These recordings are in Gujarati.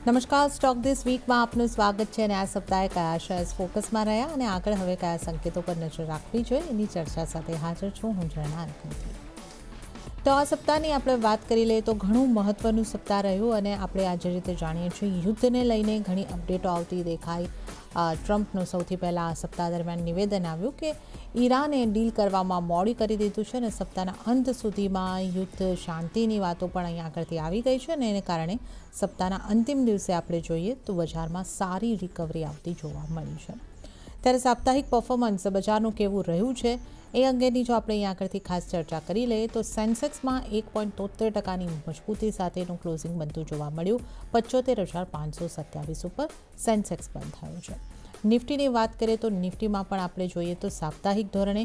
નમસ્કાર, સ્ટોક ધીસ વીકમાં આપનું સ્વાગત છે અને આ સપ્તાહે કયા શેર્સ ફોકસમાં રહ્યા અને આગળ હવે કયા સંકેતો પર નજર રાખવી જોઈએ એની ચર્ચા સાથે હાજર છું હું ઝરણા અનકંઠી. તો આ સપ્તાહની આપણે વાત કરી લઈએ તો ઘણું મહત્વનું સપ્તાહ રહ્યું અને આપણે આજે રીતે જાણીએ છીએ યુદ્ધને લઈને ઘણી અપડેટો આવતી દેખાઈ. ટ્રમ્પનું સૌથી પહેલાં આ સપ્તાહ દરમિયાન નિવેદન આવ્યું કે ઈરાને ડીલ કરવામાં મોડી કરી દીધું છે અને સપ્તાહના અંત સુધીમાં યુદ્ધ શાંતિની વાતો પણ અહીંયા આગળથી આવી ગઈ છે અને એને કારણે સપ્તાહના અંતિમ દિવસે આપણે જોઈએ તો બજારમાં સારી રિકવરી આવતી જોવા મળી છે. ત્યારે સાપ્તાહિક પરફોર્મન્સ બજારનું કેવું રહ્યું છે એ અંગેની જો આપણે અહીંયા આગળથી ખાસ ચર્ચા કરી લઈએ તો સેન્સેક્સમાં 1.73% મજબૂતી સાથેનું ક્લોઝિંગ બનતું જોવા મળ્યું. 75,527 ઉપર સેન્સેક્સ બંધ થયું છે. નિફ્ટીની વાત કરીએ તો નિફ્ટીમાં પણ આપણે જોઈએ તો સાપ્તાહિક ધોરણે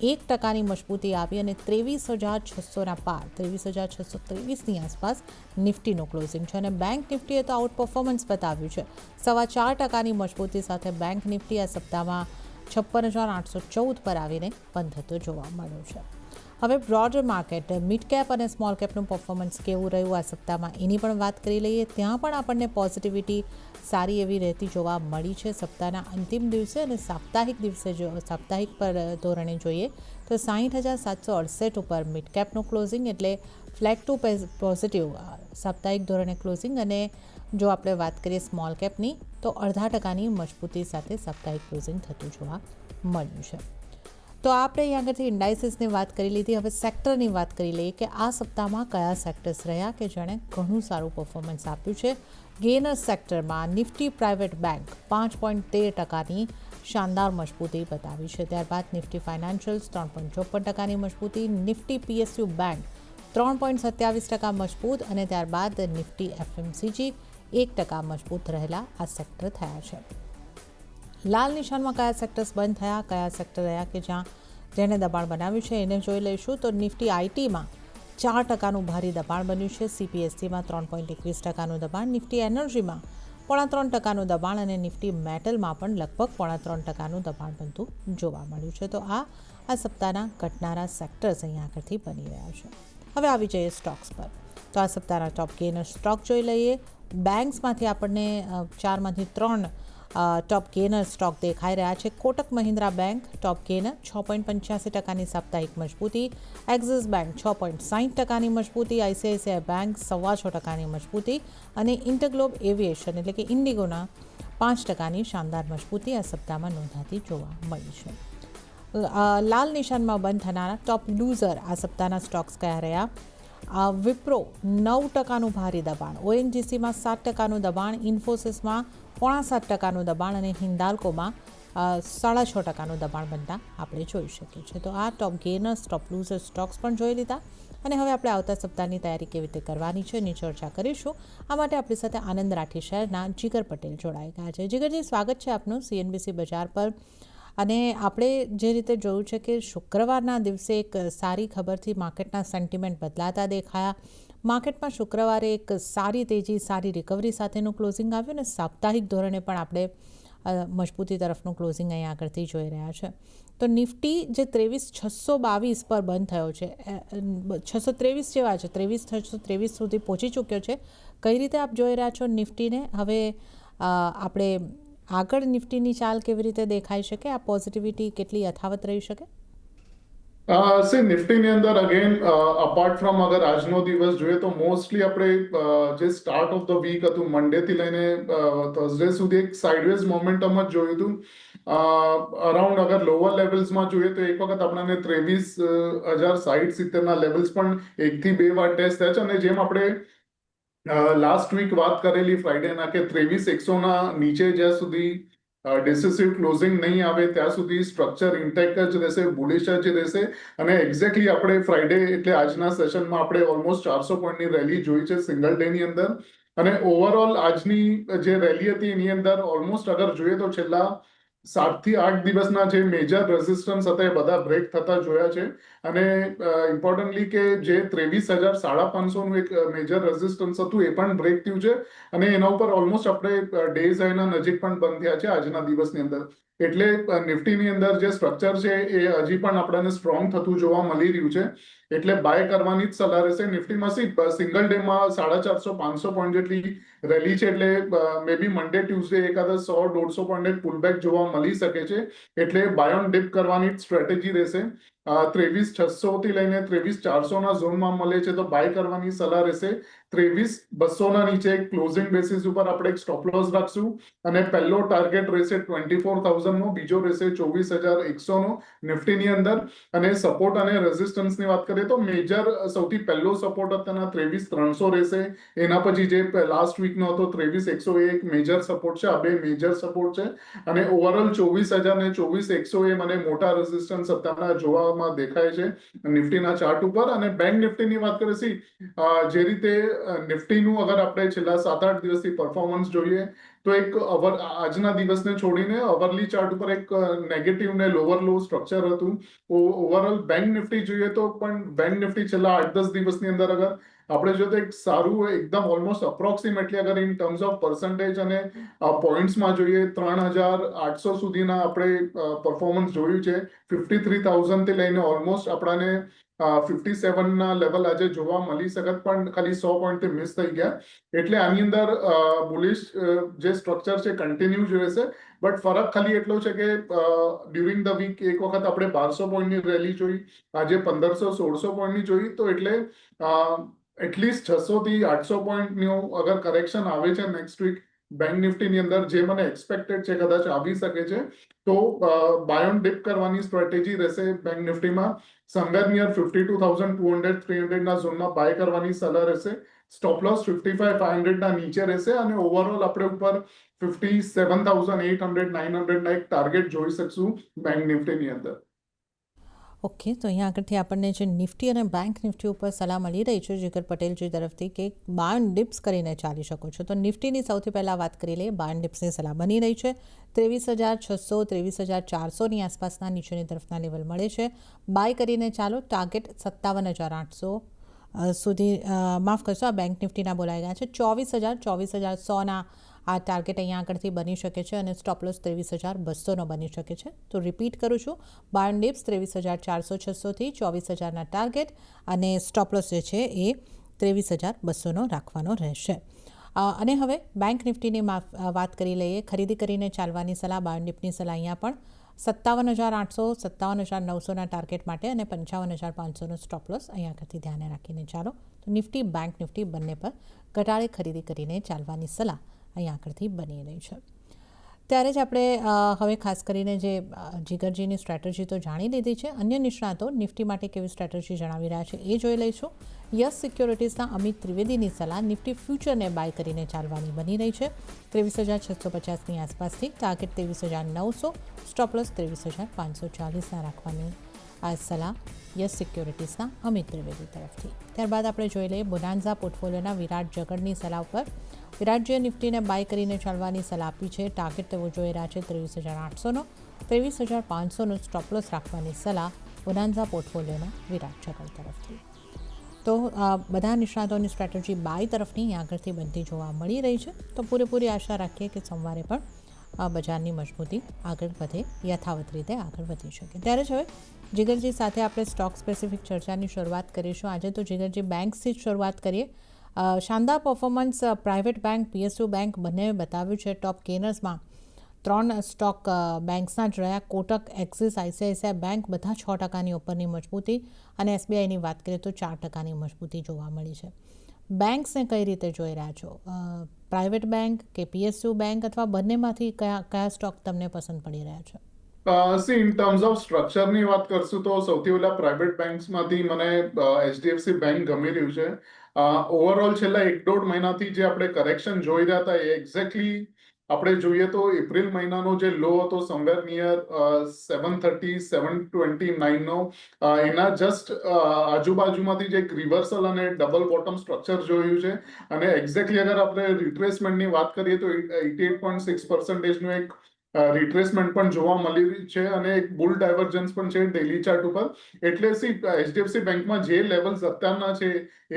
1% મજબૂતી આવી અને 23,600 પાર 23,623ની આસપાસ નિફ્ટીનું ક્લોઝિંગ છે અને બેંક નિફ્ટીએ તો આઉટ પરફોર્મન્સ બતાવ્યું છે. 4.25% મજબૂતી સાથે બેંક નિફ્ટી આ સપ્તાહમાં 56,814 પર આવીને બંધ થતો જોવા મળ્યો છે. હવે બ્રોડર માર્કેટ મિડ કેપ અને સ્મોલ કેપનું પરફોર્મન્સ કેવું રહ્યું આ સપ્તાહમાં એની પણ વાત કરી લઈએ. ત્યાં પણ આપણને પોઝિટિવિટી સારી એવી રહેતી જોવા મળી છે સપ્તાહના અંતિમ દિવસે અને સાપ્તાહિક દિવસે જો સાપ્તાહિક પર ધોરણે જોઈએ તો 60,768 ઉપર મિડ કેપનું ક્લોઝિંગ એટલે ફ્લેટ ટુ પોઝિટિવ સાપ્તાહિક ધોરણે ક્લોઝિંગ અને જો આપણે વાત કરીએ સ્મોલ કેપની તો 0.5% મજબૂતી સાથે સાપ્તાહિક ક્લોઝિંગ થતું જોવા મળ્યું છે. તો આપણે અહીં આગળથી ઇન્ડાઇસીસની વાત કરી લીધી. હવે સેક્ટરની વાત કરી લઈએ કે આ સપ્તાહમાં કયા સેક્ટર્સ રહ્યા કે જેણે ઘણું સારું પરફોર્મન્સ આપ્યું છે. ગેનર સેક્ટરમાં નિફ્ટી પ્રાઇવેટ બેંક 5.13%ની શાનદાર મજબૂતી બતાવી છે. ત્યારબાદ નિફ્ટી ફાઇનાન્શિયલ્સ 3.54%ની મજબૂતી, નિફ્ટી પીએસયુ બેંક 3.27% મજબૂત અને ત્યારબાદ નિફ્ટી એફએમસીજી 1% મજબૂત રહેલા આ સેક્ટર થયા છે. લાલ નિશાનમાં કયા સેક્ટર્સ બંધ થયા, કયા સેક્ટર રહ્યા કે જેણે દબાણ બનાવ્યું છે એને જોઈ લઈશું. તો નિફ્ટી આઈટીમાં 4%નું ભારી દબાણ બન્યું છે. સીપીએસસીમાં 3.21%નું દબાણ, નિફ્ટી એનર્જીમાં 3.25%નું દબાણ અને નિફ્ટી મેટલમાં પણ લગભગ 3.25%નું દબાણ બનતું જોવા મળ્યું છે. તો આ સપ્તાહના ઘટનારા સેક્ટર્સ અહીંયા આગળથી બની રહ્યા છે. હવે આવી જઈએ સ્ટોક્સ પર. તો આ સપ્તાહના ટોપ ગેનર સ્ટોક જોઈ લઈએ. બેંક્સમાંથી આપણને 4માંથી 3 ટોપ ગેનર સ્ટોક દેખાઈ રહ્યા છે. Kotak Mahindra Bank top gainer 6.85%ની સાપ્તાહિક મજબૂતી, એક્સિસ બેંક 6.60%ની મજબૂતી, આઈસીઆઈસીઆઈ બેંક 6.25%ની મજબૂતી અને ઇન્ટરગ્લોબ એવિએશન એટલે કે ઇન્ડિગોના 5%ની શાનદાર મજબૂતી આ સપ્તાહમાં નોંધાતી જોવા મળી છે. લાલ નિશાનમાં બંધ થનારા ટોપ લૂઝર આ સપ્તાહના સ્ટોક્સ કયા રહ્યા? વિપ્રો 9%નું ભારી દબાણ, ઓએનજીસીમાં 7%નું દબાણ, ઇન્ફોસિસમાં 0.7%નું દબાણ અને હિન્દાલ્કોમાં 6.5% દબાણ બનતા આપણે જોઈ શકીએ છીએ. તો આ ટોપ ગેનર્સ ટોપ લૂઝર સ્ટોક્સ પણ જોઈ લીધા અને હવે આપણે આવતા સપ્તાહની તૈયારી કેવી રીતે કરવાની છે એની ચર્ચા કરીશું. આ માટે આપણી સાથે આનંદ રાઠી શહેરના જીગર પટેલ જોડાઈ ગયા છે. જીગરજી, સ્વાગત છે આપનું સીએનબીસી બજાર પર. અને આપણે જે રીતે જોયું છે કે શુક્રવારના દિવસે એક સારી ખબરથી માર્કેટના સેન્ટિમેન્ટ બદલાતા દેખાયા. માર્કેટમાં શુક્રવારે એક સારી તેજી, સારી રિકવરી સાથેનું ક્લોઝિંગ આવ્યું અને સાપ્તાહિક ધોરણે પણ આપણે મજબૂતી તરફનું ક્લોઝિંગ અહીંયા આગળથી જોઈ રહ્યા છે. તો નિફ્ટી જે 23,622 પર બંધ થયો છે, 623 જેવા છે, 23,623 સુધી પહોંચી ચૂક્યો છે. કઈ રીતે આપ જોઈ રહ્યા છો નિફ્ટીને? હવે આપણે આગળ નિફ્ટીની ચાલ કેવી રીતે દેખાઈ શકે? આ પોઝિટિવિટી કેટલી યથાવત રહી શકે? નિફ્ટીની અંદર અગેન અપાર્ટ ફ્રોમ અગર આજનો દિવસ જોઈએ તો મોસ્ટલી આપણે જે સ્ટાર્ટ ઓફ ધ વીક હતું મંડે થી લઈને થર્સડે સુધી એક સાઇડવેઝ મોમેન્ટમ જ જોયું હતું. અરાઉન્ડ અગર લોઅર લેવલ્સમાં જોઈએ તો એક વખત આપણને 23,060-70 ના લેવલ્સ પણ 1 થી 2 વાર ટેસ્ટ થયા છે અને જેમ આપણે લાસ્ટ વીક વાત કરેલી ફ્રાઈડેના કે 23,100 ના નીચે જ્યાં સુધી ડિસિસિવ ક્લોઝિંગ નહીં આવે ત્યાં સુધી સ્ટ્રક્ચર ઇન્ટેક્ટ જ રહેશે, બુલિશ જ રહેશે અને એક્ઝેક્ટલી આપણે ફ્રાઈડે એટલે આજના સેશનમાં આપણે ઓલમોસ્ટ 400 પોઈન્ટની રેલી જોઈ છે સિંગલ ડેની અંદર અને ઓવરઓલ આજની જે રેલી હતી એની અંદર ઓલમોસ્ટ અગર જોઈએ તો છેલ્લા 7 થી 8 દિવસના જે મેજર રેઝિસ્ટન્સ હતા એ બધા બ્રેક થતા જોયા છે અને ઇમ્પોર્ટન્ટલી કે જે 23,550નું એક મેજર રેઝિસ્ટન્સ હતું એ પણ બ્રેક થયું છે અને એના ઉપર ઓલમોસ્ટ આપણે ડેઝ હાઈના નજીક પણ બંધ થયા છે આજના દિવસની અંદર. એટલે નિફ્ટીની અંદર જે સ્ટ્રક્ચર છે એ હજી પણ આપણને સ્ટ્રોંગ થતું જોવા મળી રહ્યું છે. એટલે બાય કરવાની જ સલાહ રહેશે. નિફ્ટીમાં સિંગલ ડેમાં 450-500 પોઈન્ટ જેટલી રેલી છે, એટલે મે બી મંડે ટ્યુઝડે એકાદા 100-150 પોઈન્ટ પુલબેક જોવા મળી શકે છે. એટલે બાય ઓન ડિપ કરવાની જ સ્ટ્રેટેજી રહેશે. 23,600 થી લઈને 23,400 ના ઝોનમાં મળે છે તો બાય કરવાની સલાહ રહેશે. 23,200 ના નીચે ક્લોઝિંગ બેસિસ ઉપર આપણે એક સ્ટોપ લોસ રાખશું અને પહેલો ટાર્ગેટ રહેશે 24,000 નો, બીજો રહેશે 24,100 નો નિફ્ટીની અંદર. અને સપોર્ટ અને રેઝિસ્ટન્સની વાત કરીએ તો મેજર સૌથી પહેલો સપોર્ટ અત્યારના 23,300 રહેશે. એના પછી જે લાસ્ટ વીકનો હતો 23,101 મેજર સપોર્ટ છે. આ બે મેજર સપોર્ટ છે. અને ઓવરઓલ 24,000 ને 24,100 એ મને મોટા રેઝિસ્ટન્સ અત્યારના જોવામાં દેખાય છે નિફ્ટીના ચાર્ટ ઉપર. અને બેંક નિફ્ટીની વાત કરીએ, જે રીતે નિફ્ટીનું અગર આપણે છેલ્લા 7-8 દિવસથી પરફોર્મન્સ જોઈએ તો એક આજના દિવસને છોડીને અવરલી ચાર્ટ ઉપર એક નેગેટિવ ને લોવર લો સ્ટ્રક્ચર હતું. ઓવરઓલ બેંક નિફ્ટી જોઈએ તો પણ બેંક નિફ્ટી છેલ્લા 8-10 દિવસની અંદર અગર આપણે જોઈએ તો એક સારું એકદમ ઓલમોસ્ટ અપ્રોક્સિમેટલી અગર ઇન ટર્મ્સ ઓફ પર્સન્ટેજ અને પોઈન્ટ્સમાં જોઈએ 3,800 સુધીના આપણે પરફોર્મન્સ જોયું છે. 53,000 થી લઈને ઓલમોસ્ટ આપણાને 57 ના લેવલ આજે જોવા મળી શકત, પણ ખાલી 100 પોઈન્ટથી મિસ થઈ ગયા. એટલે આની અંદર બુલિશ જે સ્ટ્રક્ચર છે કન્ટિન્યુ જ રહેશે. બટ ફરક ખાલી એટલો છે કે ડ્યુરિંગ ધ વીક એક વખત આપણે 1,200 પોઈન્ટની રેલી જોઈ, આજે 1,500-1,600 પોઈન્ટની જોઈ. તો એટલે એટલીસ્ટ 600 થી 800 પોઈન્ટનું અગર કરેક્શન આવે છે નેક્સ્ટ વીક બેંક નિફ્ટીની અંદર, જે મને એક્સપેક્ટેડ છે કદાચ આવી શકે છે, તો બાય ઓન ડિપ કરવાની સ્ટ્રેટેજી રહેશે બેંક નિફ્ટીમાં. સમવેર નિયર 52,200-300 ના ઝોનમાં બાય કરવાની સલાહ રહેશે. સ્ટોપ લોસ 55,500 ના નીચે રહેશે. અને ઓવરઓલ આપણે ઉપર 57,800-900 ના એક ટાર્ગેટ જોઈ શકશું બેંક નિફ્ટીની અંદર. ઓકે, તો અહીંયા આગળથી આપણને જે નિફ્ટી અને બેંક નિફ્ટી ઉપર સલાહ મળી રહી છે જીગર પટેલજી તરફથી કે બાય ઓન ડિપ્સ કરીને ચાલી શકો છો. તો નિફ્ટીની સૌથી પહેલાં વાત કરી લઈએ. બાય ઓન ડિપ્સની સલાહ બની રહી છે. 23,600 23,400ની આસપાસના નીચેની તરફના લેવલ મળે છે. બાય કરીને ચાલો. ટાર્ગેટ 57,800 સુધી, માફ કરશો, આ બેંક નિફ્ટીના બોલાઈ ગયા છે. 24,100ના આ ટાર્ગેટ અહીંયા આગળથી બની શકે છે અને સ્ટોપ લોસ 23,200નો બની શકે છે. તો રિપીટ કરું છું, બાય ઓન ડિપ્સ 23,400-600 થી 24,000ના ટાર્ગેટ અને સ્ટોપ લોસ જે છે એ 23,200નો રાખવાનો રહેશે. અને હવે બેંક નિફ્ટીની વાત કરી લઈએ. ખરીદી કરીને ચાલવાની સલાહ, બાય ઓન ડિપની સલાહ અહીંયા પણ 57,800 57,900ના ટાર્ગેટ માટે અને 55,500નો સ્ટોપ લોસ અહીંયા આગળથી ધ્યાને રાખીને ચાલો. તો નિફ્ટી બેંક નિફ્ટી બંને પર ઘટાડે ખરીદી કરીને ચાલવાની સલાહ અહીંયા આગળથી બની રહી છે. ત્યારે જ આપણે હવે ખાસ કરીને જે જીગરજીની સ્ટ્રેટેજી તો જાણી લીધી છે. અન્ય નિષ્ણાતો નિફ્ટી માટે કેવી સ્ટ્રેટેજી જણાવી રહ્યા છે એ જોઈ લઈશું. યસ સિક્યોરિટીઝના અમિત ત્રિવેદીની સલાહ નિફ્ટી ફ્યુચરને બાય કરીને ચાલવાની બની રહી છે. 23,650ની આસપાસથી ટાર્ગેટ 23,900, સ્ટોપ લોસ 23,540ના રાખવાની આ સલાહ યસ સિક્યોરિટીઝના અમિત ત્રિવેદી તરફથી. ત્યારબાદ આપણે જોઈ લઈએ બોનાન્ઝા પોર્ટફોલિયોના વિરાટ જગડની સલાહ ઉપર. વિરાટજીએ નિફ્ટીને બાય કરીને ચાલવાની સલાહ આપી છે. ટાર્ગેટ તેઓ જોઈ રહ્યા છે 23,800નો, 23,500નો સ્ટોપ લોસ રાખવાની સલાહ બોનાન્ઝા પોર્ટફોલિયોના વિરાટ જગડ તરફથી. તો બધા નિષ્ણાતોની સ્ટ્રેટેજી બાય તરફની આગળથી બનતી જોવા મળી રહી છે. તો પૂરેપૂરી આશા રાખીએ કે સોમવારે પણ બજારની મજબૂતી આગળ વધે, યથાવત રીતે આગળ વધી શકે. ત્યારે જ હવે જીગરજી સાથે આપણે સ્ટોક સ્પેસિફિક ચર્ચાની શરૂઆત કરીશું. આજે તો જીગરજી બેંક્સથી જ શરૂઆત કરીએ. શાનદાર performance private bank, PSU bank બંને બતાવ્યું છે. ટોપ ગેનર્સમાં 3 સ્ટોક બેંક્સના જ રહ્યા. કોટક, એક્સિસ, ICICI બેંક બધા 6%ની ઉપરની મજબૂતી અને SBIની વાત કરીએ તો 4%ની મજબૂતી જોવા મળી છે. બેંક્સને કઈ રીતે જોઈ રહ્યા છો? પ્રાઇવેટ બેંક કે PSU બેંક અથવા બંનેમાંથી કયા સ્ટોક તમને પસંદ પડી રહ્યા છે? ઇન ટર્મ્સ ઓફ સ્ટ્રક્ચરની વાત કરશું તો સૌથી પહેલા પ્રાઇવેટ બેંક્સમાંથી મને HDFC બેંક ગમી રહ્યું છે. ઓવરઓલ છેલ્લા 1-1.5 મહિનાથી જે આપણે કરેક્શન જોઈ રહ્યા હતા એ એક્ઝેક્ટલી આપણે જોઈએ તો એપ્રિલ મહિનાનો જે લો હતો સમવેર નિયર 730-729નો, એના જસ્ટ આજુબાજુમાંથી જે એક રિવર્સલ અને ડબલ બોટમ સ્ટ્રક્ચર જોયું છે. અને એક્ઝેક્ટલી અગર આપણે રિટ્રેસમેન્ટની વાત કરીએ તો 88.6%નું એક રિટ્રેસમેન્ટ પણ જોવા મળી છે અને એક બુલ ડાયવર્જન્સ પણ છે ડેલી ચાર્ટ ઉપર. એટલે HDFC બેંકમાં જે લેવલ્સ અત્યારના છે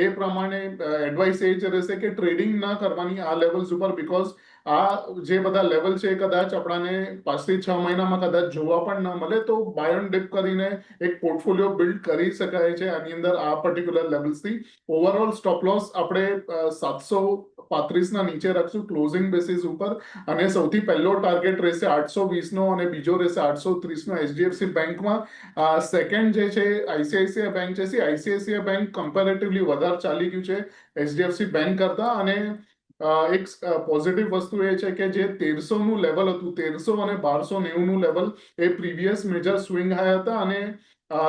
એ પ્રમાણે એડવાઇસ એ જ રહેશે કે ટ્રેડિંગ ના કરવાની આ લેવલ્સ ઉપર, બીકોઝ આ જે બધા લેવલ છે એ કદાચ આપણાને 5 થી 6 મહિનામાં કદાચ જોવા પણ ના મળે, તો બાય ઓન ડિપ કરીને એક પોર્ટફોલિયો બિલ્ડ કરી શકાય છે આની અંદર આ પર્ટિક્યુલર લેવલ્સથી. ઓવરઓલ સ્ટોપ લોસ આપણે 735 ના નીચે રાખશું ક્લોઝિંગ બેસિસ ઉપર, અને સૌથી પહેલો ટાર્ગેટ રહેશે 820 નો અને બીજો રહેશે 830 નો એચડીએફસી બેંકમાં. સેકન્ડ જે છે આઈસીઆઈસીઆઈ બેંક છે. આઈસીઆઈસીઆઈ બેંક કમ્પેરેટિવલી વધારે ચાલી ગયું છે એચડીએફસી બેંક કરતા, અને એક પોઝિટિવ વસ્તુ એ છે કે જે 1300 નું લેવલ હતું, 1300 અને 1290 નું લેવલ એ પ્રીવિયસ મેજર સ્વિંગ હાઈ હતા, અને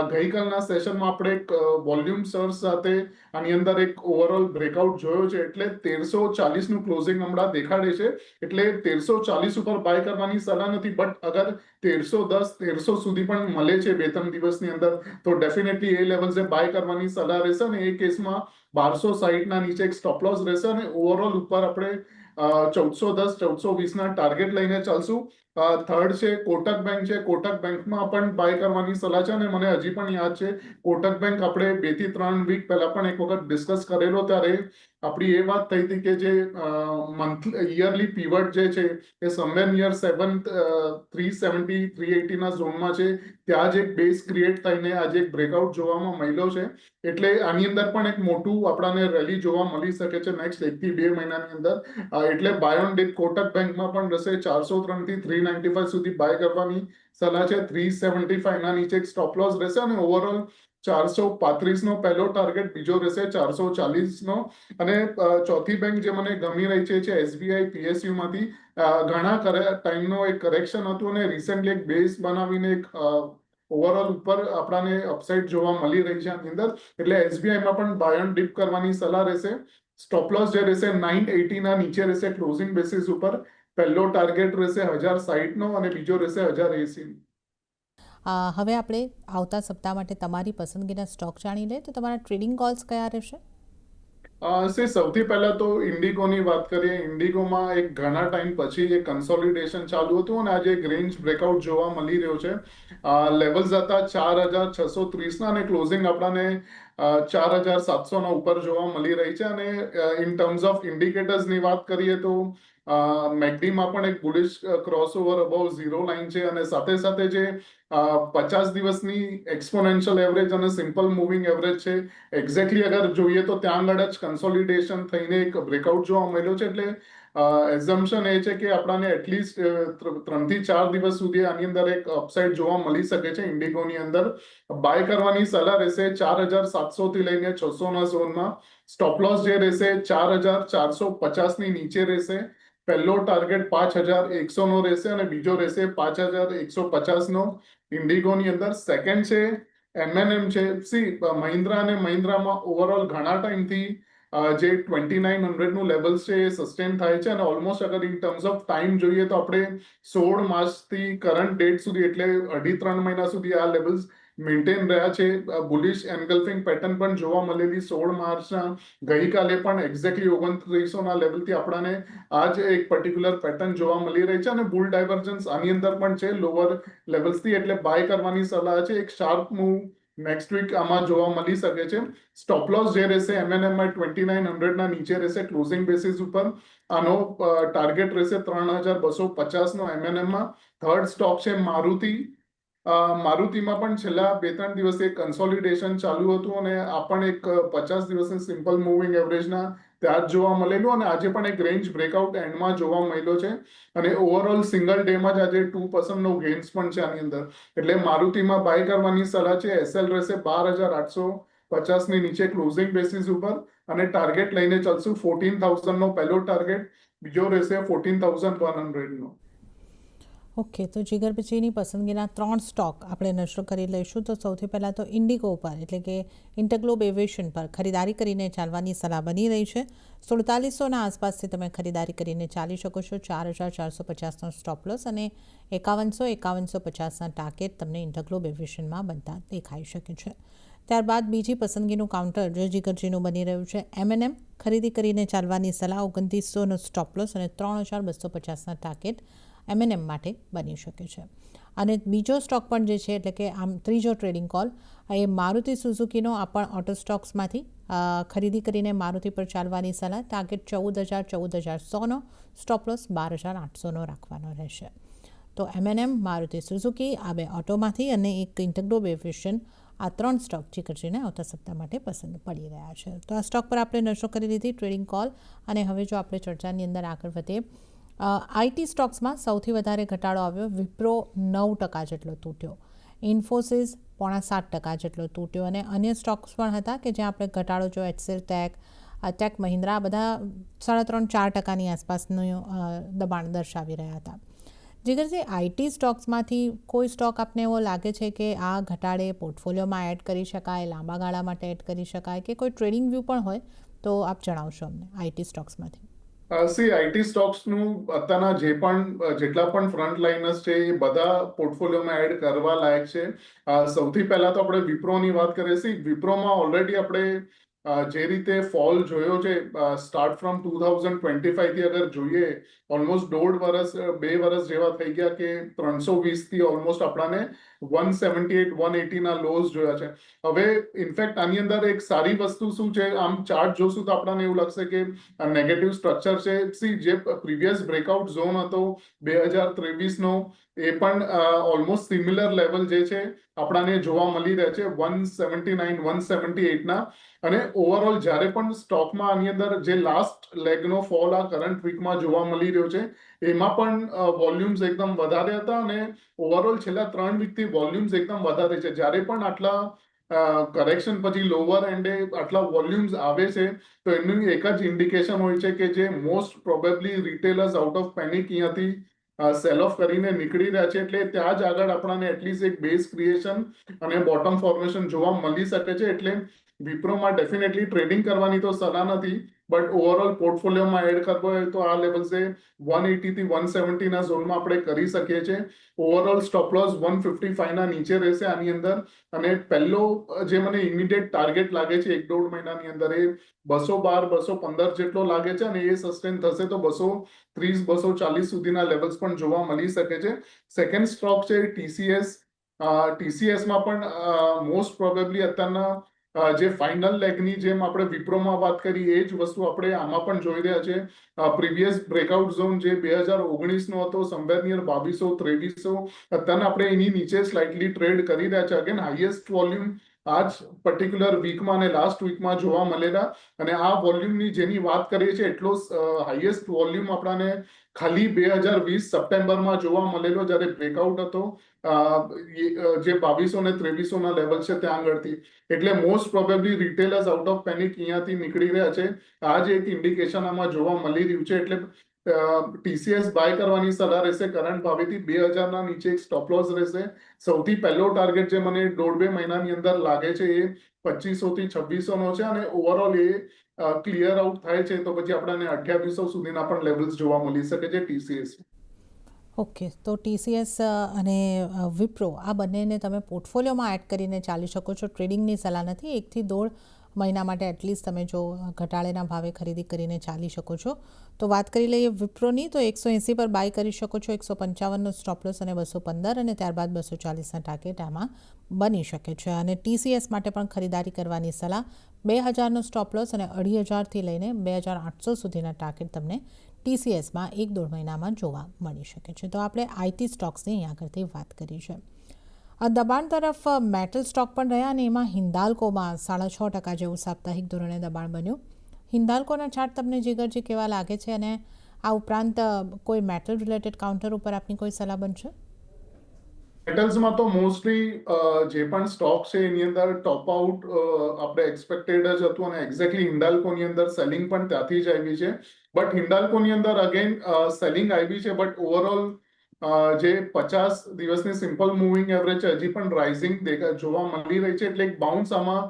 ગઈકાલના સેશનમાં આપણે એક વોલ્યુમ સર્જ સાથે આની અંદર એક ઓવરઓલ બ્રેકઆઉટ જોયો છે, એટલે 1340 નું ક્લોઝિંગ હમણાં દેખાડે છે. એટલે 1340 ઉપર બાય કરવાની સલાહ નથી, બટ અગર 1310 1300 સુધી પણ મળે છે 2-3 દિવસની અંદર, તો ડેફિનેટલી એ લેવલ્સે બાય કરવાની સલાહ રહેશે, અને એ કેસમાં 1260 ના નીચે એક સ્ટોપ લોસ રહેશે, અને ઓવરઓલ ઉપર આપણે 1410 1420 ના ટાર્ગેટ લઈને ચાલશું. થર્ડ છે કોટક બેંક છે. કોટક બેંકમાં પણ બાય કરવાની સલાહ છે, અને મને હજી પણ યાદ છે કોટક બેંક આપણે 2 થી 3 વીક પહેલા પણ એક વખત ડિસ્કસ કરેલો, ત્યારે આપણી એ વાત થઈ હતી કે જે મંથલી યરલી પીવટ જે છે એ સમવેર નિયર 370 380 ના ઝોનમાં છે. ત્યાં જ એક બેઝ ક્રિએટ થઈને આજે એક બ્રેકઆઉટ જોવામાં મળ્યો છે. એટલે આની અંદર પણ એક મોટું આપણાને રેલી જોવા મળી શકે છે નેક્સ્ટ 1 થી 2 મહિનાની અંદર. એટલે બાય ઓન ડિપ કોટક બેંકમાં પણ રહેશે 403 થી 395 સુધી બાય કરવાની સલાહ છે. 375 ના નીચે એક સ્ટોપ લોસ રહેશે, અને ઓવરઓલ 435 નો પહેલો ટાર્ગેટ, બીજો રહેશે 440 નો. અને ચોથી બેંક જે મને ગમી રહી છે એસબીઆઈ પીએસયુ માંથી. ઘણા ટાઈમનો એક કરેક્શન હતું, અને રિસેન્ટલી એક બેઝ બનાવીને એક ઓવરઓલ ઉપર આપણાને અપસાઇડ જોવા મળી રહી છે આની અંદર. એટલે એસબીઆઈમાં પણ બાય ઓન ડિપ કરવાની સલાહ રહેશે. સ્ટોપ લોસ જે રહેશે 980 ના નીચે રહેશે ક્લોઝિંગ બેસિસ ઉપર. પહેલો ટાર્ગેટ રહેશે 1060 નો, અને બીજો રહેશે 1080 નો. હવે આપણે આવતા સપ્તાહ માટે તમારી પસંદગીના સ્ટોક જાણી લઈએ, તો તમારા ટ્રેડિંગ કોલ્સ કયા રહેશે? સૌથી પહેલા તો ઇન્ડિગોની વાત કરીએ. ઇન્ડિગોમાં એક ઘણા ટાઈમ પછી એક કન્સોલિડેશન ચાલુ હતું, અને આજે એક રેન્જ બ્રેકઆઉટ જોવા મળી રહ્યો છે. લેવલ્સ હતા 4630 ના, અને ક્લોઝિંગ આપણાને 4700 ના ઉપર જોવા મળી રહી છે. અને ઇન ટર્મ્સ ઓફ ઇન્ડિકેટર્સની વાત કરીએ તો મેકડીમાં પણ એક bullish crossover about zero line છે, અને સાથે સાથે જે 50 દિવસની એક્સપોનેન્શિયલ એવરેજ અને સિમ્પલ મૂવિંગ એવરેજ છે, એક્ઝેક્ટલી અગર જોઈએ તો ત્યાં આગળ જ કન્સોલિડેશન થઈને એક બ્રેકઆઉટ જોવા મળ્યો છે. એટલે એઝમ્પશન એ છે કે આપણાને એટલીસ્ટ 3 થી 4 દિવસ સુધી આની અંદર એક અપસાઇડ જોવા મળી શકે છે ઇન્ડિગોની અંદર. બાય કરવાની સલાહ રહેશે 4700 થી લઈને 600 ના ઝોનમાં. સ્ટોપ લોસ જે રહેશે 4450 ની નીચે રહેશે. પહેલો ટાર્ગેટ 5100 નો રહેશે, અને બીજો રહેશે 5150 નો ઇન્ડિગોની અંદર. સેકન્ડ છે એમએનએમ છે. મહિન્દ્રા અને મહિન્દ્રામાં ઓવરઓલ ઘણા ટાઈમથી જે 2900 નું લેવલ છે એ સસ્ટેન થાય છે, અને ઓલમોસ્ટ અગર ઇન ટર્મ્સ ઓફ ટાઈમ જોઈએ તો આપણે 16 માર્ચથી કરંટ ડેટ સુધી, એટલે 2.5-3 મહિના સુધી આ લેવલ્સ મેન્ટેન રહ્યા છે. બુલિશ એન્ગલ્ફિંગ પેટર્ન પણ જોવા મળેલી 16 માર્ચના. ગઈકાલે પણ એક્ઝેક્ટલી 2900 ના લેવલથી આપણાને આ જ એક પર્ટિક્યુલર પેટર્ન જોવા મળી રહી છે, અને બુલ ડાયવર્જન્સ આની અંદર પણ છે લોઅર લેવલ્સથી. એટલે બાય કરવાની સલાહ છે. એક શાર્પ મૂવ નેક્સ્ટ વીક આમાં જોવા મળી શકે છે. સ્ટોપ લોસ જે રહેશે એમએનએમમાં 2900 ના નીચે રહેશે ક્લોઝિંગ બેસિસ ઉપર. આનો ટાર્ગેટ રહેશે 3250 નો એમએનએમમાં. થર્ડ સ્ટોક છે મારુતિ. મારુતિમાં પણ છેલ્લા 2-3 દિવસે કન્સોલિડેશન ચાલુ હતું, અને આ પણ એક 50 દિવસની સિમ્પલ મૂવિંગ એવરેજના ત્યાં જ જોવા મળેલું, અને આજે પણ એક રેન્જ બ્રેકઆઉટ એન્ડમાં જોવા મળ્યો છે. અને ઓવરઓલ સિંગલ ડેમાં જ આજે 2% નો ગેઇન્સ પણ છે આની અંદર. એટલે મારુતિમાં બાય કરવાની સલાહ છે. એસએલ રહેશે 12850 ની નીચે ક્લોઝિંગ બેસિસ ઉપર, અને ટાર્ગેટ લઈને ચાલશું 14000 નો પહેલો ટાર્ગેટ, બીજો રહેશે 14100 નો. ઓકે, તો જીગર પછીની પસંદગીના 3 સ્ટોક આપણે નજર કરી લઈશું. તો સૌથી પહેલાં તો ઇન્ડિગો પર, એટલે કે ઇન્ટરગ્લોબ એવિએશન પર ખરીદારી કરીને ચાલવાની સલાહ બની રહી છે. 4700ના આસપાસથી તમે ખરીદારી કરીને ચાલી શકો છો. 4450નો સ્ટોપ લોસ અને 5150ના ટાર્ગેટ તમને ઇન્ટરગ્લોબ એવિએશનમાં બનતા દેખાઈ શકે છે. ત્યારબાદ બીજી પસંદગીનું કાઉન્ટર જે જીગરજીનું બની રહ્યું છે એમએનએમ. ખરીદી કરીને ચાલવાની સલાહ, 2900નો સ્ટોપ લોસ અને 3250ના ટાર્ગેટ એમએનએમ માટે બની શકે છે. અને બીજો સ્ટોક પણ જે છે એટલે કે આમ ત્રીજો ટ્રેડિંગ કોલ એ મારુતિ સુઝુકીનો આ પણ ઓટો સ્ટોક્સમાંથી ખરીદી કરીને મારુતિ પર ચાલવાની સલાહ. ટાર્ગેટ 14,100નો, સ્ટોપ લોસ 12,800નો રાખવાનો રહેશે. તો M&M, મારુતિ સુઝુકી આ બે ઓટોમાંથી અને એક ઇન્ટેગ્રો બેફિશન આ 3 સ્ટોક જીગરજીને આવતા સપ્તાહ માટે પસંદ પડી રહ્યા છે. તો આ સ્ટોક પર આપણે નશો કરી લીધી ટ્રેડિંગ કોલ. અને હવે જો આપણે ચર્ચાની અંદર આગળ વધીએ, આઈટી સ્ટોક્સમાં સૌથી વધારે ઘટાડો આવ્યો. વિપ્રો 9% જેટલો તૂટ્યો, ઇન્ફોસિસ 7.5% જેટલો તૂટ્યો અને અન્ય સ્ટોક્સ પણ હતા કે જ્યાં આપણે ઘટાડો જો એચસેલ ટેક મહિન્દ્રા બધા 3.5-4%ની આસપાસનું દબાણ દર્શાવી રહ્યા હતા. જીગરજી, આઈટી સ્ટોક્સમાંથી કોઈ સ્ટોક આપને એવો લાગે છે કે આ ઘટાડે પોર્ટફોલિયોમાં એડ કરી શકાય, લાંબા ગાળા માટે એડ કરી શકાય, કે કોઈ ટ્રેડિંગ વ્યૂ પણ હોય તો આપ જણાવશો અમને આઈટી સ્ટોક્સમાંથી? આઈટી સ્ટોક્સનું અત્યારના જેટલા પણ ફ્રન્ટ લાઇનર્સ છે એ બધા પોર્ટફોલિયોમાં એડ કરવા લાયક છે. સૌથી પહેલા તો આપણે વિપ્રોની વાત કરીએ. વિપ્રોમાં ઓલરેડી આપણે જે રીતે ફોલ જોયો છે સ્ટાર્ટ ફ્રોમ 2025 થી અગર જોઈએ, ઓલમોસ્ટ 2 વર્ષ જેવા થઈ ગયા કે 320 થી ઓલમોસ્ટ આપણાને 178-180 ના લોઝ જોયા છે. હવે ઇનફેક્ટ આની અંદર એક સારી વસ્તુ શું છે, આમ ચાર્ટ જોશું તો આપણને એવું લાગશે કે નેગેટિવ સ્ટ્રક્ચર છે. જે પ્રીવિયસ બ્રેકઆઉટ ઝોન હતો 2023નો, એ પણ ઓલમોસ્ટ સિમિલર લેવલ જે છે આપણાને જોવા મળી રહ્યા છે 179-178ના. અને ઓવરઓલ જ્યારે પણ સ્ટોકમાં આની અંદર જે લાસ્ટ લેગનો ફોલ આ કરંટ વીકમાં જોવા મળી રહ્યો છે, એમાં પણ વોલ્યુમ્સ એકદમ વધારે હતા અને ઓવરઓલ છેલ્લા 3 વીકથી વોલ્યુમ્સ એકદમ વધારે છે. જ્યારે પણ આટલા કરેક્શન પછી લોઅર એન્ડે આટલા વોલ્યુમ્સ આવે છે તો એનું એક જ ઇન્ડિકેશન હોય છે કે જે most probably retailers out of panic અહીંયાથી સેલ ઓફ કરીને નીકળી રહ્યા છે. એટલે ત્યાં જ આગળ આપણને એટલીસ્ટ એક બેઝ ક્રિએશન અને બોટમ ફોર્મેશન જોવા મળી શકે છે. એટલે વિપ્રોમાં ડેફિનેટલી ટ્રેડિંગ કરવાની તો સલાહ નથી, બટ ઓવરઓલ પોર્ટફોલિયોમાં એડ કરવો હોય તો આ લેવલ્સે 180 થી 170 ના ઝોનમાં આપણે કરી શકીએ છીએ. ઓવરઓલ સ્ટોપ લોસ 155 ના નીચે રહેશે આની અંદર. અને પહેલો જે મને ઇમિડિયેટ ટાર્ગેટ લાગે છે 1-1.5 મહિનાની અંદર એ 212-215 જેટલો લાગે છે અને એ સસ્ટેન થશે તો 230-240 સુધીના લેવલ્સ પણ જોવા મળી શકે છે. સેકન્ડ સ્ટોક છે TCS. TCSમાં પણ મોસ્ટ પ્રોબેબલી અત્યારના જે ફાઇનલ લેગની જેમ આપણે વિપ્રોમાં વાત કરી એ જ વસ્તુ આપણે આમાં પણ જોઈ રહ્યા છે. પ્રીવિયસ બ્રેકઆઉટ ઝોન જે 2019નો હતો સમવેર નિયર 2200-2300, અત્યારના આપણે એની નીચે સ્લાઇટલી ટ્રેડ કરી રહ્યા છે. અગેન હાઈએસ્ટ વોલ્યુમ આ જ પર્ટિક્યુલર વીકમાં અને લાસ્ટ વીકમાં જોવા મળેલા. અને આ વોલ્યુમની જેની વાત કરીએ છીએ એટલો હાઈએસ્ટ વોલ્યુમ આપણાને ખાલી 2020 સપ્ટેમ્બરમાં જોવા મળેલો જ્યારે બ્રેકઆઉટ હતો જે 2200 ને 2300 ના લેવલ છે ત્યાં આગળથી. એટલે most probably retailers out of panic અહીંયાથી નીકળી રહ્યા છે. આ જ એક ઇન્ડિકેશન આમાં જોવા મળી રહ્યું છે. એટલે TCS બાય કરવાની સલાહ રહેશે. કરંટ ભાવેથી 2000 ના નીચે એક સ્ટોપ લોસ રહેશે. સૌથી પહેલો ટાર્ગેટ જે મને 1.5-2 મહિનાની અંદર લાગે છે એ 2500 થી 2600 છે. અને ઓવરઓલ એ ક્લિયર આઉટ થાય છે તો પછી આપણને 2800 સુધીના પણ લેવલ્સ જોવા મળી શકે છે TCS. ઓકે, તો TCS અને વિપ્રો આ બંનેને તમે પોર્ટફોલિયોમાં એડ કરીને ચાલી શકો છો. ટ્રેડિંગની સલાહ નથી. 1 થી 1.5 મહિના માટે એટલીસ્ટ તમે જો ઘટાડેના ભાવે ખરીદી કરીને ચાલી શકો છો. તો વાત કરી લઈએ વિપ્રોની, તો 180 પર બાય કરી શકો છો. 155નો સ્ટોપ લોસ અને 215 અને ત્યારબાદ 240ના ટાર્ગેટ આમાં બની શકે છે. અને TCS માટે પણ ખરીદારી કરવાની સલાહ. 2000નો સ્ટોપ લોસ અને 2500થી લઈને 2800 સુધીના ટાર્ગેટ તમને TCSમાં 1-1.5 મહિનામાં જોવા મળી શકે છે. તો આપણે આઈટી સ્ટોક્સની અહીંયા આગળથી વાત કરી છે. દબાણ તરફ મેટલ સ્ટોક પણ રહ્યા અને એમાં હિન્દાલ્કોમાં 6.5% જેવું સાપ્તાહિક ધોરણે દબાણ બન્યું. હિન્દાલ્કોના ચાર્ટ તમને જીગરજી કેવા લાગે છે અને આ ઉપરાંત કોઈ મેટલ રિલેટેડ કાઉન્ટર ઉપર આપની કોઈ સલાહ બનશે? મેટલ્સમાં તો મોસ્ટલી જે પણ સ્ટોક છે એની અંદર ટોપ આઉટ આપણે એક્સપેક્ટેડ જ હતું અને એક્ઝેક્ટલી હિન્ડાલ્કોની અંદર સેલિંગ પણ ત્યાંથી જ આવી છે. બટ હિન્ડાલ્કોની અંદર અગેન સેલિંગ આવી છે, બટ ઓવરઓલ જે 50 દિવસની સિમ્પલ મૂવિંગ એવરેજ છે હજી પણ રાઇઝિંગ જોવા મળી રહી છે. એટલે એક બાઉન્સ આમાં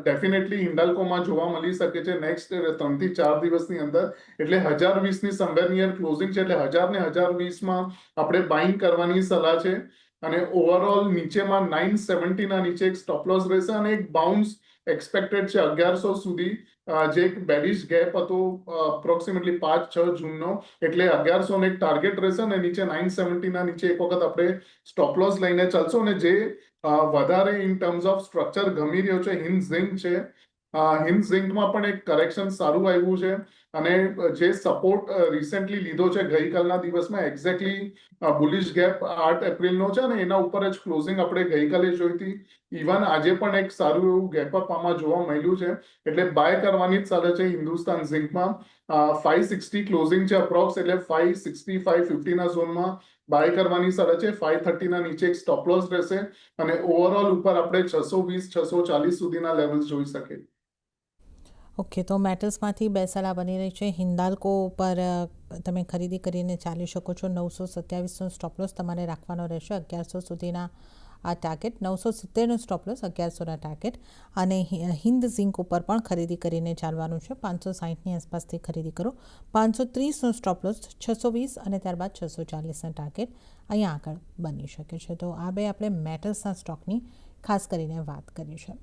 ડેફિનેટલી હિન્ડાલ્કોમાં જોવા મળી શકે છે નેક્સ્ટ 3 થી 4 દિવસની અંદર. એટલે 1020ની સમવેર નિયર ક્લોઝિંગ છે. એટલે 1000 ને 1020માં આપણે બાઇંગ કરવાની સલાહ છે. અને ઓવરઓલ નીચેમાં 970 ના નીચે એક સ્ટોપ લોસ રહેશે અને એક બાઉન્સ એક્સપેક્ટેડ છે 1100 સુધી, જે એક બેરિશ ગેપ હતો અપ્રોક્સિમેટલી 5-6 જૂનનો, એટલે 1100 ને એક ટાર્ગેટ રહેશે ને નીચે 970 ના નીચે એક વખત આપણે સ્ટોપ લોસ લઈને ચાલશો. અને જે વધારે ઇન ટર્મ્સ ઓફ સ્ટ્રક્ચર ગમી રહ્યો છે હિન્દ ઝિંક છે. હિન્દ ઝિંકમાં પણ એક કરેક્શન સારું આવ્યું છે અને જે સપોર્ટ રિસેન્ટલી લીધો છે ગઈકાલના દિવસમાં એક્ઝેક્ટલી બુલિશ ગેપ 8 એપ્રિલનો છે ને એના ઉપર જ ક્લોઝિંગ આપણે ગઈકાલે જોઈ હતી. ઇવન આજે પણ એક સારું એવું ગેપઅપ આમાં જોવા મળ્યું છે, એટલે બાય કરવાની જ ચાલે છે હિન્દુસ્તાન ઝિંકમાં. 560 ક્લોઝિંગ છે અપ્રોક્સ, એટલે 560 550 ના ઝોનમાં બાય કરવાની ચાલે છે. 530 ના નીચે એક સ્ટોપ લોસ રહેશે અને ઓવરઓલ ઉપર આપણે 620 640 સુધીના લેવલ્સ જોઈ શકીએ. ઓકે, તો મેટલ્સમાંથી બે સલાહ બની રહી છે. હિન્દાલ્કો પર તમે ખરીદી કરીને ચાલી શકો છો. 927નો સ્ટોપ લોસ તમારે રાખવાનો રહેશે. 1100 સુધીના આ ટાર્ગેટ, 970નો સ્ટોપ લોસ, 1100ના ટાર્ગેટ. અને હિન્દ ઝિંક ઉપર પણ ખરીદી કરીને ચાલવાનું છે. 560ની આસપાસથી ખરીદી કરો. 530નો સ્ટોપ લોસ, 620 અને ત્યારબાદ 640ના ટાર્ગેટ અહીંયા આગળ બની શકે છે. તો આ બે આપણે મેટલ્સના સ્ટોકની ખાસ કરીને વાત કરી છે.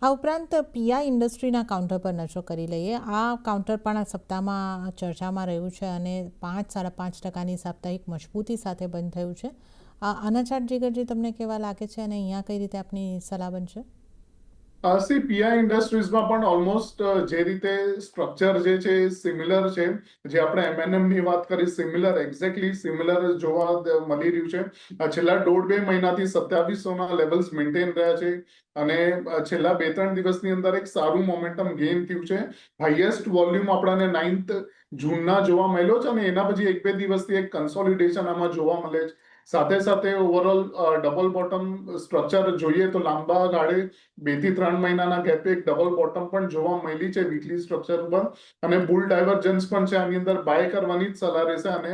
આ ઉપરાંત પીઆઈ ઇન્ડસ્ટ્રીના કાઉન્ટર પર નજર કરી લઈએ. આ કાઉન્ટર પણ આ સપ્તાહમાં ચર્ચામાં રહ્યું છે અને 5-5.5% સાપ્તાહિક મજબૂતી સાથે બંધ થયું છે. આના ચાર્ટ જીગરજી તમને કેવા લાગે છે અને અહીંયા કઈ રીતે આપની સલાહ બનશે? પીઆઈ ઇન્ડસ્ટ્રીઝમાં પણ ઓલમોસ્ટ જે રીતે સ્ટ્રક્ચર જે છે એ સિમિલર છે. જે આપણે એમએનએમ ની વાત કરી, સિમિલર, એક્ઝેક્ટલી સિમિલર જોવા મળી રહ્યું છે. છેલ્લા 1.5-2 મહિનાથી 2700ના લેવલ્સ મેન્ટેન રહ્યા છે અને છેલ્લા 2-3 દિવસની અંદર એક સારું મોમેન્ટમ ગેઇન થયું છે. હાઈએસ્ટ વોલ્યુમ આપણને 9th જૂનના જોવા મળ્યો છે અને એના પછી 1-2 દિવસથી એક કન્સોલિડેશન આમાં જોવા મળે છે. સાથે સાથે ઓવરઓલ ડબલ બોટમ સ્ટ્રક્ચર જોઈએ તો લાંબા ગાળે 2-3 મહિનાના ગેપે એક ડબલ બોટમ પણ જોવા મળી છે વીકલી સ્ટ્રક્ચર ઉપર અને બુલ ડાયવર્જન્સ પણ છે. આની અંદર બાય કરવાની જ સલાહ રહેશે અને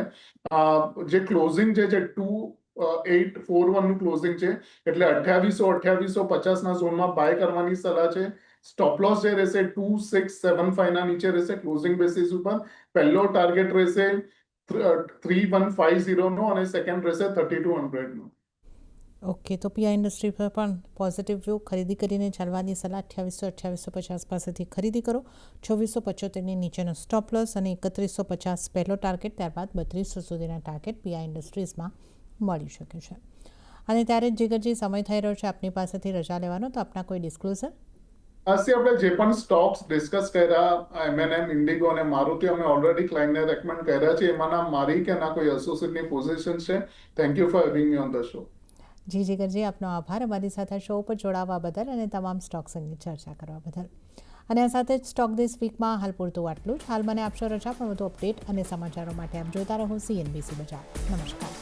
જે ક્લોઝિંગ છે 2841 નું ક્લોઝિંગ છે, એટલે 2850 ના ઝોનમાં બાય કરવાની સલાહ છે. સ્ટોપ લોસ જે રહેશે 2675 ના નીચે રહેશે ક્લોઝિંગ બેસિસ ઉપર. પહેલો ટાર્ગેટ રહેશે 3150 નો અને સેકન્ડ રહેશે 3200 નો. ઓકે, તો પીઆઈ ઇન્ડસ્ટ્રી પર પણ પોઝિટિવ વ્યૂ, ખરીદી કરીને ચાલવાની સલાહ. 2850 પાસેથી ખરીદી કરો. 2475ની નીચેનો સ્ટોપ લોસ અને 3150 પહેલો ટાર્ગેટ, ત્યારબાદ 3200 સુધીના ટાર્ગેટ પીઆઈ ઇન્ડસ્ટ્રીઝમાં મળી શકે છે. અને ત્યારે જ જીગરજી સમય થઈ રહ્યો છે આપની પાસેથી રજા લેવાનો, તો આપના કોઈ ડિસ્ક્લોઝર? આપણે જે પણ સ્ટોક્સ ડિસ્કસ કર્યા, એમએનએમ, ઇન્ડિગો અને મારુતિ, અમે ઓલરેડી ક્લાયન્ટને રેકમેન્ડ કર્યા છે. એમાંના મારી કે ના કોઈ એસોસિએટની પોઝિશન છે. Thank you for having me on the show. Ji Jigarji, આપનો આભાર અમારી સાથે શો પર જોડાવા બદલ અને તમામ સ્ટોક્સ અંગે ચર્ચા કરવા બદલ. અને આ સાથે જ સ્ટોક ધીસ વીકમાં હાલ પૂરતું આટલું જ. હાલ મને આપશો રજા, પણ વધુ અપડેટ અને સમાચારો માટે આપ જોતા રહો CNBC બજાર. નમસ્કાર.